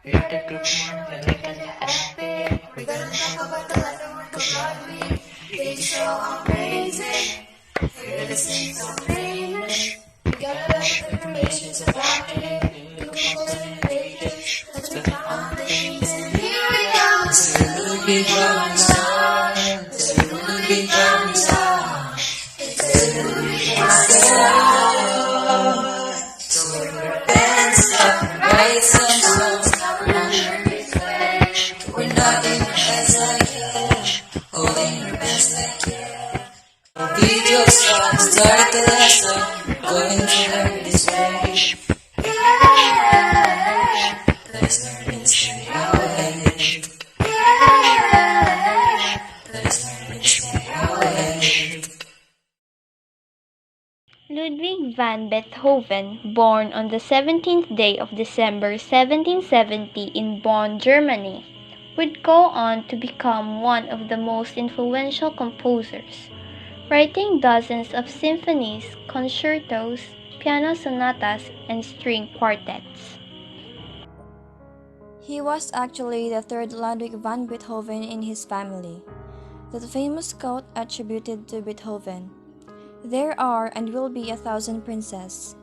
We are the group one, we make it happy. We're gonna talk about the life and work of Ludwig. They show how crazy. We're listening so famous. We got a lot of information about it. The composer and creators. Let's put on the sheets and here we go. It's a Ludwig drum song. It's a Ludwig drum song. It's a Ludwig drum song. So we're bands up and write some songs. We're nothing as like you, holding your best like you. Video song, start the lesson, going to learn this way. Yeah, let's learn this way away. Yeah, let's learn this way away. Ludwig van Beethoven, born on the 17th day of December 1770 in Bonn, Germany, would go on to become one of the most influential composers, writing dozens of symphonies, concertos, piano sonatas, and string quartets. He was actually the third Ludwig van Beethoven in his family. The famous quote attributed to Beethoven, "There are and will be 1,000 princes.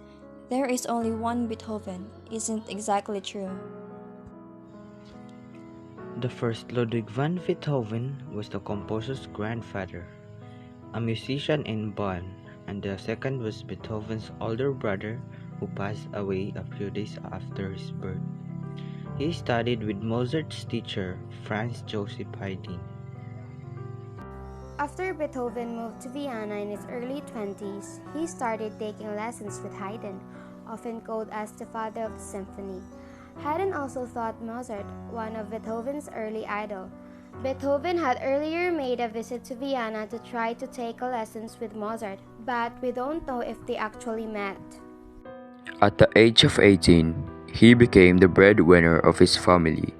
There is only one Beethoven," isn't exactly true. The first Ludwig van Beethoven was the composer's grandfather, a musician in Bonn, and the second was Beethoven's older brother who passed away a few days after his birth. He studied with Mozart's teacher, Franz Joseph Haydn. After Beethoven moved to Vienna in his early 20s, he started taking lessons with Haydn, often called as the father of the symphony. Haydn also thought Mozart one of Beethoven's early idol. Beethoven had earlier made a visit to Vienna to try to take lessons with Mozart, but we don't know if they actually met. At the age of 18, he became the breadwinner of his family.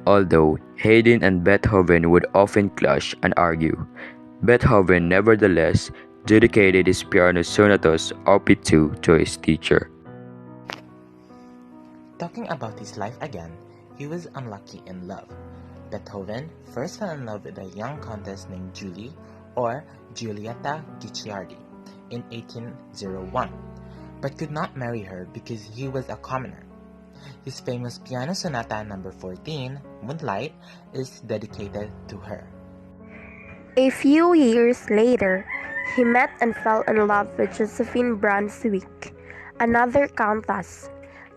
Although Haydn and Beethoven would often clash and argue, Beethoven nevertheless dedicated his piano sonatas Op. 2 to his teacher. Talking about his life again, he was unlucky in love. Beethoven first fell in love with a young countess named Julie, or Giulietta Guicciardi, in 1801, but could not marry her because he was a commoner. His famous piano sonata number 14, Moonlight, is dedicated to her. A few years later, he met and fell in love with Josephine Brunswick, another countess.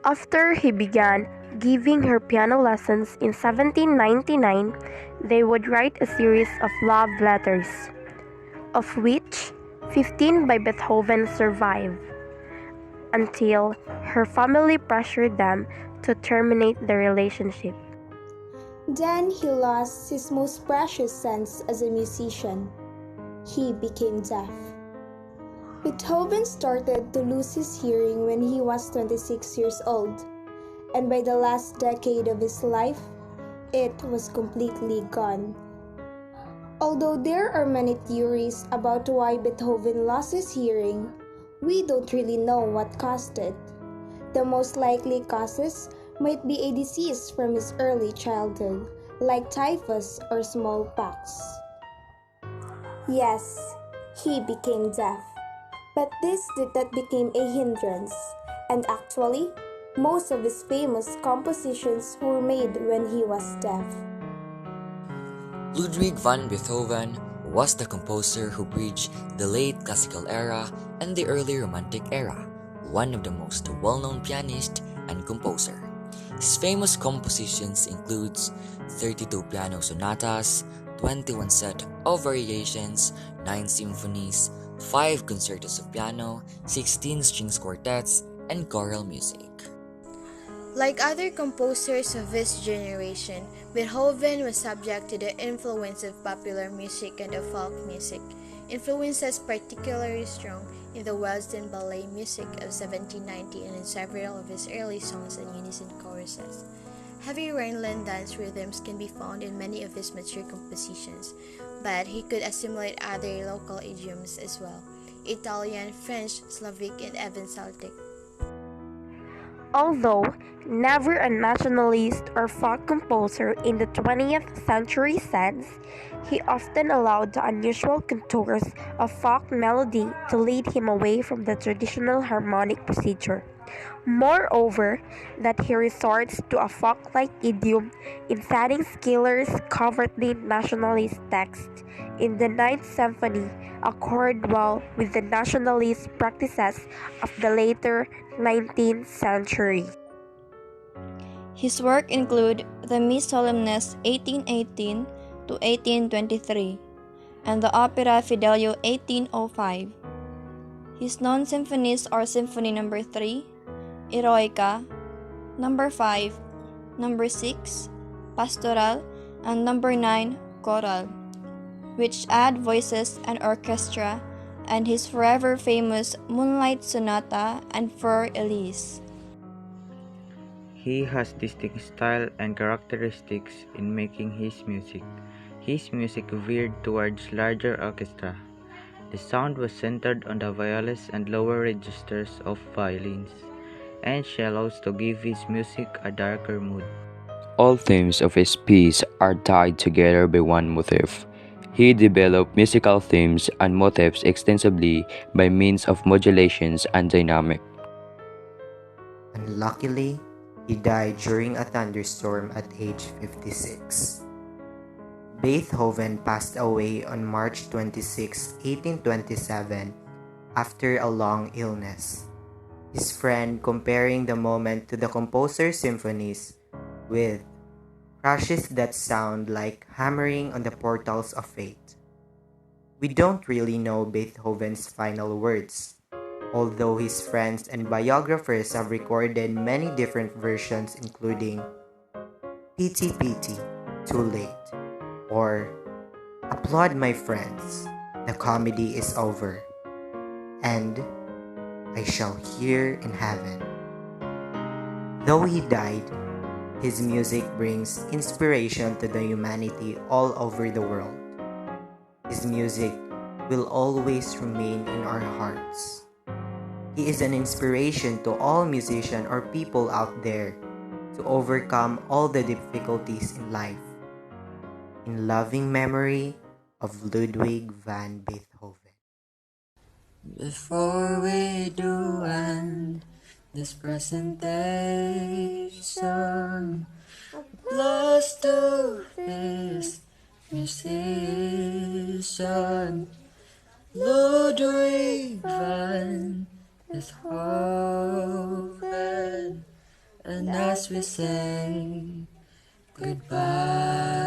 After he began giving her piano lessons in 1799, they would write a series of love letters, of which 15 by Beethoven survive, until her family pressured them to terminate the relationship. Then he lost his most precious sense as a musician. He became deaf. Beethoven started to lose his hearing when he was 26 years old, and by the last decade of his life, it was completely gone. Although there are many theories about why Beethoven lost his hearing, we don't really know what caused it. The most likely causes might be a disease from his early childhood, like typhus or smallpox. Yes, he became deaf, but this did not become a hindrance, and actually, most of his famous compositions were made when he was deaf. Ludwig van Beethoven was the composer who bridged the late classical era and the early romantic era, one of the most well-known pianist and composer. His famous compositions includes 32 piano sonatas, 21 set of variations, 9 symphonies, 5 concertos of piano, 16 strings quartets, and choral music. Like other composers of his generation, Beethoven was subject to the influence of popular music and of folk music, influences particularly strong in the Western ballet music of 1790 and in several of his early songs and unison choruses. Heavy Rhineland dance rhythms can be found in many of his mature compositions, but he could assimilate other local idioms as well: Italian, French, Slavic, and even Celtic. Although never a nationalist or folk composer in the 20th century sense, he often allowed the unusual contours of folk melody to lead him away from the traditional harmonic procedure. Moreover, that he resorts to a folk-like idiom in setting scalars covertly nationalist texts in the Ninth Symphony accord well with the nationalist practices of the later 19th century. His work include the Miss Solemnes 1818 to 1823 and the Opera Fidelio 1805. His known symphonies are Symphony No. 3, Eroica, No. 5, No. 6, Pastoral, and No. 9, Choral, which add voices and orchestra, and his forever famous Moonlight Sonata and Fleur Elise. He has distinct style and characteristics in making his music. His music veered towards larger orchestra. The sound was centered on the violas and lower registers of violins and cellos to give his music a darker mood. All themes of his piece are tied together by one motif. He developed musical themes and motifs extensively by means of modulations and dynamic. Unluckily, he died during a thunderstorm at age 56. Beethoven passed away on March 26, 1827, after a long illness. His friend comparing the moment to the composer's symphonies with crashes that sound like hammering on the portals of fate. We don't really know Beethoven's final words, although his friends and biographers have recorded many different versions including "Pity, pity, too late," or "Applaud my friends, the comedy is over," and "I shall hear in heaven." Though he died, his music brings inspiration to the humanity all over the world. His music will always remain in our hearts. He is an inspiration to all musicians or people out there to overcome all the difficulties in life. In loving memory of Ludwig van Beethoven. Before we do end this presentation, applause to this musician, Ludwig van Beethoven. And as we say goodbye